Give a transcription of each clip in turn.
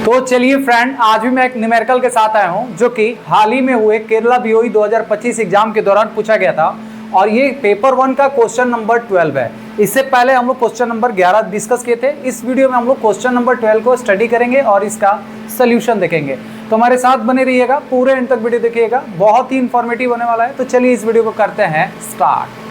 तो चलिए फ्रेंड, आज भी मैं एक न्यूमेरिकल के साथ आया हूं जो कि हाल ही में हुए केरला बीओई 2025 एग्जाम के दौरान पूछा गया था और ये पेपर 1 का क्वेश्चन नंबर 12 है। इससे पहले हम लोग क्वेश्चन नंबर 11 डिस्कस किए थे। इस वीडियो में हम लोग क्वेश्चन नंबर 12 को स्टडी करेंगे और इसका सोल्यूशन देखेंगे। तो हमारे साथ बने रहिएगा, पूरे एंड तक वीडियो देखिएगा, बहुत ही इंफॉर्मेटिव होने वाला है। तो चलिए इस वीडियो को करते हैं स्टार्ट।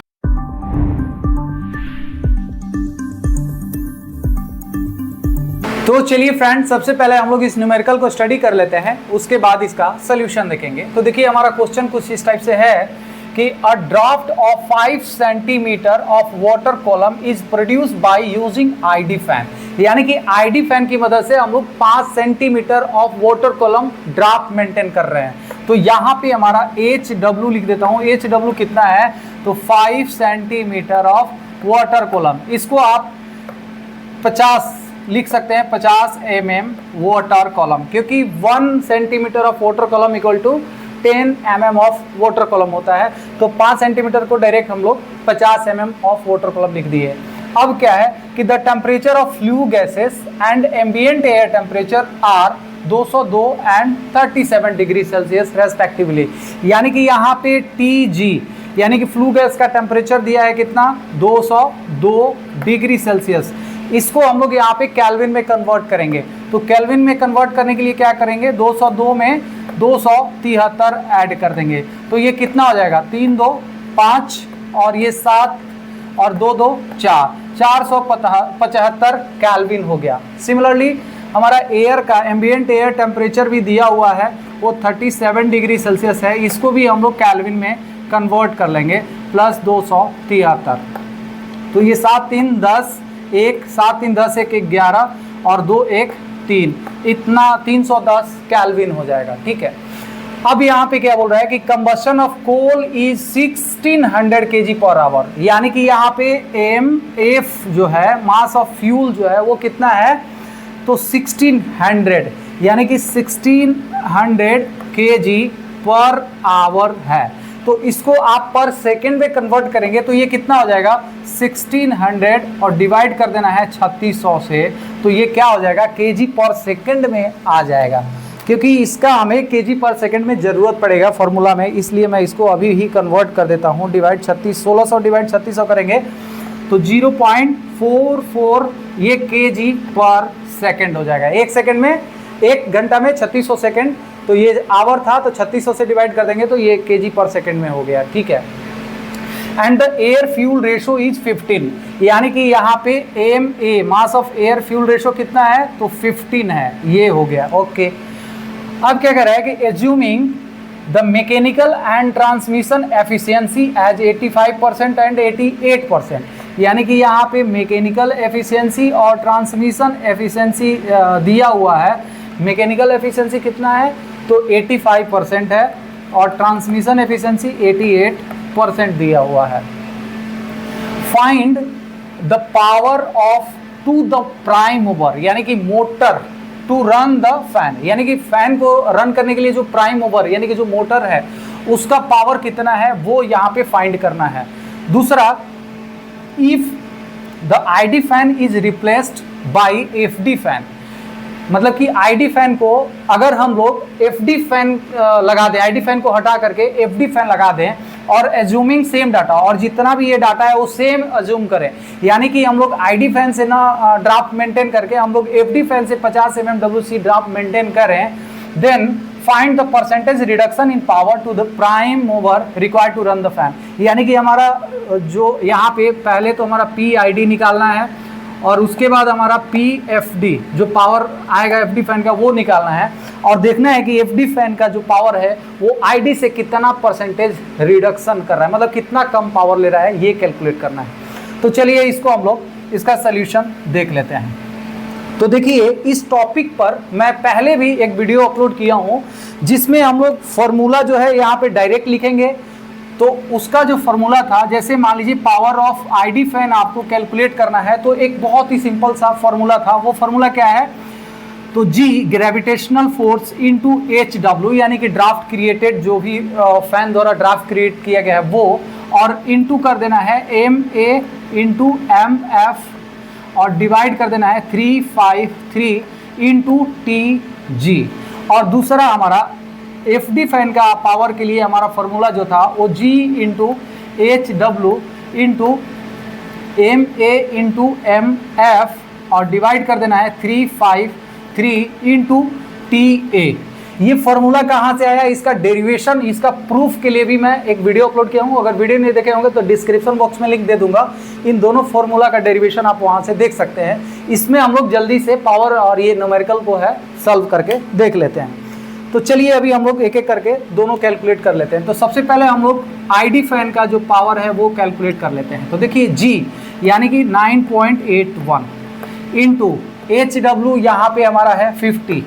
तो चलिए फ्रेंड, सबसे पहले हम लोग इस न्यूमेरिकल को स्टडी कर लेते हैं, उसके बाद इसका सोल्यूशन देखेंगे। तो देखिए हमारा क्वेश्चन कुछ इस टाइप से है कि a draft of 5 centimetre of water column is produce by using ID fan. यानी कि आईडी फैन की मदद से हम लोग 5 centimetre of water column draft maintain कर रहे हैं। तो यहाँ पे हमारा HW लिख देता हूँ। HW कितना है? तो 5 सेंटीमीटर ऑफ वाटर कॉलम। इसको आप 50 लिख सकते हैं, 50 mm वाटर कॉलम, क्योंकि 1 centimetre of water column equal to 10 mm of water column होता है। तो 5 सेंटीमीटर को डायरेक्ट हम लोग 50 mm ऑफ वाटर कॉलम लिख दिए। अब क्या है कि the temperature of flue gases and ambient air temperature are 202 and 37 degree Celsius respectively. यानी कि यहाँ पे TG यानी कि फ्लू गैस का टेम्परेचर दिया है कितना? 202 डिग्री सेल्सियस। इसको हम लोग यहाँ पे केल्विन में कन्वर्ट करेंगे। तो केल्विन में कन्वर्ट करने के लिए क्या करेंगे? 202 में 273 ऐड कर देंगे। तो ये कितना हो जाएगा? 3 2 5 और ये 7 और 2 2 4, 475 केल्विन हो गया। सिमिलरली हमारा एयर का एम्बिएंट एयर टेम्परेचर भी दिया हुआ है, वो 37 डिग्री सेल्सियस है। इसको भी हम लोग केल्विन में कन्वर्ट कर लेंगे, प्लस 273। तो ये 7 3 10 1, 7 3 10 1 11 और 2 1 3, इतना 310 केल्विन हो जाएगा। ठीक है। अब यहाँ पे क्या बोल रहा है कि combustion of coal is 1600 kg per hour. यानी कि यहाँ पे MF जो है, मास ऑफ फ्यूल जो है, वो कितना है? तो 1600, यानी कि 1600 kg पर आवर है। तो इसको आप पर सेकेंड में कन्वर्ट करेंगे तो ये कितना हो जाएगा? 1600 और डिवाइड कर देना है 3600 से, तो ये क्या हो जाएगा? केजी पर सेकेंड में आ जाएगा। क्योंकि इसका हमें केजी पर सेकेंड में ज़रूरत पड़ेगा फॉर्मूला में, इसलिए मैं इसको अभी ही कन्वर्ट कर देता हूँ। डिवाइड 1600 डिवाइड 3600 करेंगे तो 0.44 ये केजी पर सेकेंड हो जाएगा। एक सेकेंड में, 1 घंटा में 3600 सेकेंड, तो ये आवर था तो 3600 से डिवाइड कर देंगे तो ये केजी पर सेकेंड में हो गया। ठीक है। And the air fuel ratio is 15, यानी कि यहाँ पे MA mass of air fuel ratio कितना है? तो 15 है। ये हो गया। ओके। अब क्या कर रहा है कि assuming the mechanical and transmission efficiency as 85% and 88%, यानी कि यहाँ पे मैकेनिकल एफिशिएंसी और ट्रांसमिशन एफिशिएंसी दिया हुआ है। मैकेनिकल एफिशिएंसी कितना है? तो 85% है और ट्रांसमिशन एफिशिएंसी 88% दिया हुआ है। Find the power of to the prime mover, यानी कि motor to run the fan, यानी कि फैन को रन करने के लिए जो प्राइम मूवर यानी कि जो मोटर है उसका पावर कितना है वो यहाँ पे फाइंड करना है। दूसरा, if the ID fan is replaced by FD fan, मतलब कि आईडी फैन को अगर हम लोग FD फैन लगा दें, आईडी फैन को हटा करके FD फैन लगा दें और एज्यूमिंग सेम डाटा, और जितना भी ये डाटा है वो सेम एज्यूम करें, यानी कि हम लोग आईडी फैन से ना ड्राफ्ट मेंटेन करके हम लोग FD फैन से 50 mm WC ड्राफ्ट मेंटेन करें, then find the percentage reduction in power to the prime mover required to run the fan. यानी कि हमारा जो यहाँ पे पहले तो हमारा PID निकालना है और उसके बाद हमारा PFD जो पावर आएगा FD फैन का वो निकालना है, और देखना है कि FD फैन का जो पावर है वो ID से कितना परसेंटेज रिडक्शन कर रहा है, मतलब कितना कम पावर ले रहा है, ये कैलकुलेट करना है। तो चलिए इसको हम लोग इसका सल्यूशन देख लेते हैं। तो देखिए इस टॉपिक पर मैं पहले भी एक वीडियो अपलोड किया हूँ जिसमें हम लोग फॉर्मूला जो है यहाँ पे डायरेक्ट लिखेंगे। तो उसका जो फॉर्मूला था, जैसे मान लीजिए पावर ऑफ आईडी फैन आपको कैलकुलेट करना है, तो एक बहुत ही सिंपल सा फॉर्मूला था। वो फॉर्मूला क्या है? तो G gravitational force into HW, यानी कि ड्राफ्ट क्रिएटेड, जो भी फैन द्वारा ड्राफ्ट क्रिएट किया गया है वो, और इनटू कर देना है MA इंटू MF और डिवाइड कर देना है 353 इंटू TG। और दूसरा हमारा FD फैन का पावर के लिए हमारा फॉर्मूला जो था वो G into HW into MA into MF और डिवाइड कर देना है 353 इंटू TA। ये फॉर्मूला कहाँ से आया, इसका डेरिवेशन, इसका प्रूफ के लिए भी मैं एक वीडियो अपलोड किया हूँ। अगर वीडियो नहीं देखे होंगे तो डिस्क्रिप्शन बॉक्स में लिंक दे दूंगा, इन दोनों फॉर्मूला का डेरिवेशन आप वहाँ से देख सकते हैं। इसमें हम लोग जल्दी से पावर और ये न्यूमेरिकल को है सॉल्व करके देख लेते हैं। तो चलिए अभी हम लोग एक एक करके दोनों कैलकुलेट कर लेते हैं। तो सबसे पहले हम लोग ID फैन का जो पावर है वो कैलकुलेट कर लेते हैं। तो देखिए G यानी कि 9.81 इंटू HW यहाँ पे हमारा है 50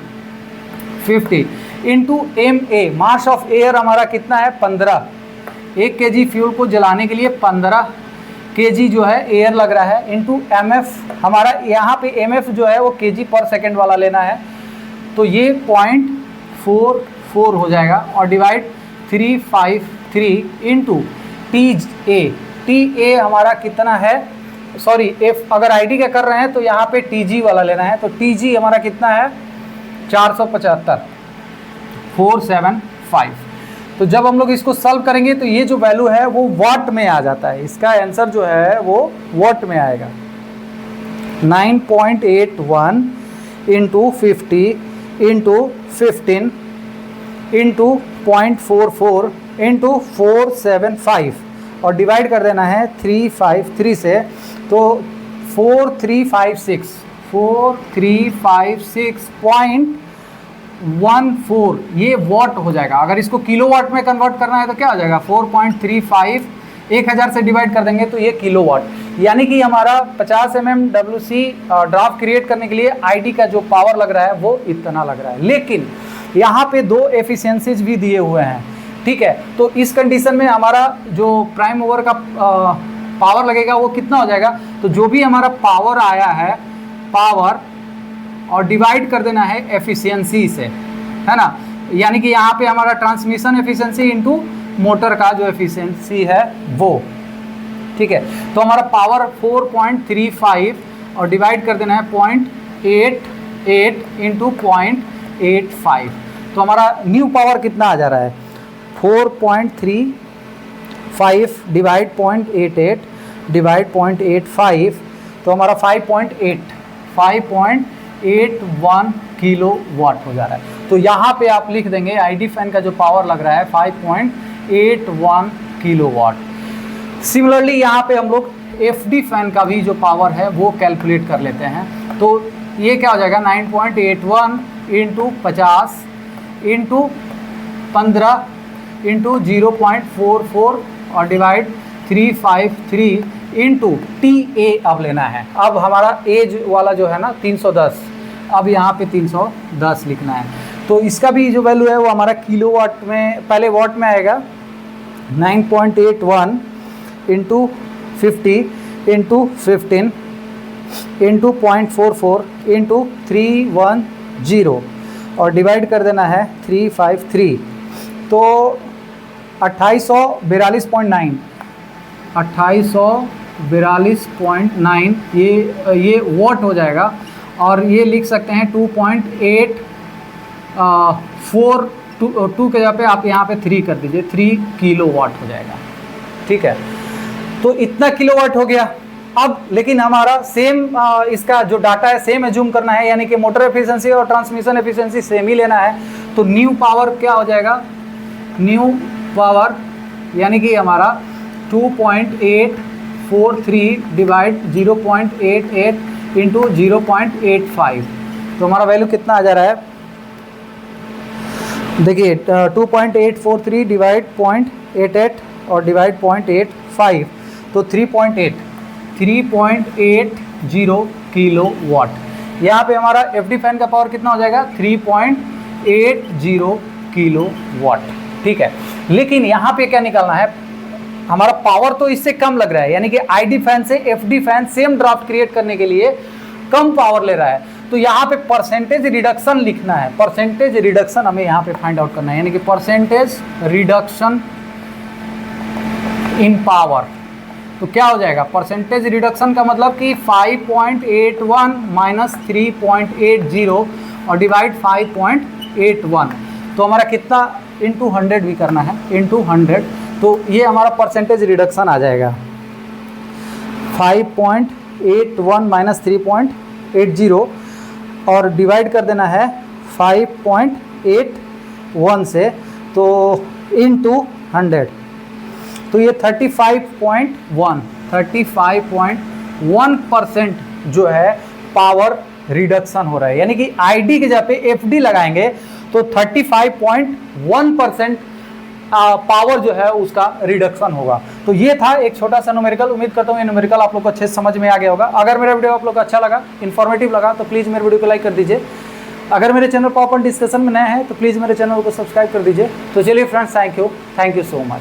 into MA, mass of air हमारा कितना है 15। 1 kg फ्यूल को जलाने के लिए 15 kg जो है एयर लग रहा है, इंटू MF हमारा यहाँ पे MF जो है वो kg पर सेकेंड वाला लेना है, तो ये 0.44 हो जाएगा और डिवाइड 353 इंटू TA हमारा कितना है, सॉरी F अगर ID का कर रहे हैं तो यहाँ पे TG वाला लेना है, तो TG हमारा कितना है 475। तो जब हम लोग इसको सॉल्व करेंगे तो ये जो वैल्यू है वो वाट में आ जाता है, इसका आंसर जो है वो वाट में आएगा। 9.81 इंटू 50 इंटू 15 इंटू 0.44 इंटू 475 और डिवाइड कर देना है 353 से, तो 4356.14 ये वॉट हो जाएगा। अगर इसको किलोवाट में कन्वर्ट करना है तो क्या हो जाएगा 4.35 1000 से डिवाइड कर देंगे तो ये किलोवाट, यानी कि हमारा 50 mm WC ड्राफ्ट क्रिएट करने के लिए ID का जो पावर लग रहा है वो इतना लग रहा है। लेकिन यहाँ पे 2 एफिशिएंसीज भी दिए हुए हैं, ठीक है। तो इस कंडीशन में हमारा जो प्राइम मूवर का पावर लगेगा वो कितना हो जाएगा, तो जो भी हमारा पावर आया है पावर और डिवाइड कर देना है एफिशिएंसी से, है ना, यानी कि यहाँ पे हमारा ट्रांसमिशन एफिशिएंसी इंटू मोटर का जो एफिशिएंसी है वो, ठीक है। तो हमारा पावर 4.35 और डिवाइड कर देना है 0.88 इंटू 0.85, तो हमारा न्यू पावर कितना आ जा रहा है 4.35 डिवाइड 0.88 डिवाइड 0.85, तो हमारा 5.81 किलो वाट हो जा रहा है। तो यहाँ पे आप लिख देंगे ID फैन का जो पावर लग रहा है 5.81 किलो वाट। सिमिलरली यहाँ पे हम लोग FD फैन का भी जो पावर है वो कैलकुलेट कर लेते हैं। तो ये क्या हो जाएगा 9.81 इंटू 50 इंटू 15 इंटू 0.44 और डिवाइड 353 इंटू TA अब लेना है। अब हमारा एज वाला जो है ना 310, अब यहाँ पे 310 लिखना है। तो इसका भी जो वैल्यू है वो हमारा किलोवाट में, पहले वाट में आएगा 9.81 इंटू 50 इंटू 15 इंटू 0.44 इंटू 310 और डिवाइड कर देना है 353, तो 2842.9 ये वॉट हो जाएगा। और ये लिख सकते हैं 2.842 के जगह पे आप यहाँ पे 3 कर दीजिए, 3 किलो वाट हो जाएगा, ठीक है। तो इतना किलोवाट हो गया। अब लेकिन हमारा सेम इसका जो डाटा है सेम एज्यूम करना है, यानी कि मोटर एफिशिएंसी और ट्रांसमिशन एफिशिएंसी सेम ही लेना है। तो न्यू पावर क्या हो जाएगा, न्यू पावर यानी कि हमारा 2.843 डिवाइड 0.88 इंटू 0.85, तो हमारा वैल्यू कितना आ जा रहा है, देखिए 2.843 डिवाइड 0.88 और डिवाइड 0.85, तो 3.80 किलो वाट। यहाँ पे हमारा FD फैन का पावर कितना हो जाएगा 3.80 किलो वाट, ठीक है। लेकिन यहाँ पे क्या निकालना है, हमारा पावर तो इससे कम लग रहा है, यानी कि ID फैन से FD fan same draft create करने के लिए कम पावर ले रहा है। तो यहाँ पे परसेंटेज रिडक्शन लिखना है, परसेंटेज रिडक्शन हमें यहाँ पे फाइंड आउट करना है, यानी कि परसेंटेज रिडक्शन इन पावर, तो क्या हो जाएगा, परसेंटेज रिडक्शन का मतलब कि 5.81 माइनस 3.80 और डिवाइड 5.81, तो हमारा कितना, इंटू 100 भी करना है, इंटू 100, तो ये हमारा परसेंटेज रिडक्शन आ जाएगा 5.81 माइनस 3.80 और डिवाइड कर देना है 5.81 से, तो इंटू 100, तो ये 35.1% जो है पावर रिडक्शन हो रहा है। यानी कि आईडी के जगह पे एफडी लगाएंगे तो 35.1% पावर जो है उसका रिडक्शन होगा। तो ये था एक छोटा सा न्यूमेरिकल। उम्मीद करता हूँ ये न्यूमेरिकल आप लोग को अच्छे से समझ में आ गया होगा। अगर मेरा वीडियो आप लोग को अच्छा लगा, इन्फॉर्मेटिव लगा, तो प्लीज़ मेरे वीडियो को लाइक कर दीजिए। अगर मेरे चैनल पर ओपन डिस्कशन में नए हैं तो प्लीज़ मेरे चैनल को सब्सक्राइब कर दीजिए। तो चलिए friends, thank you so much.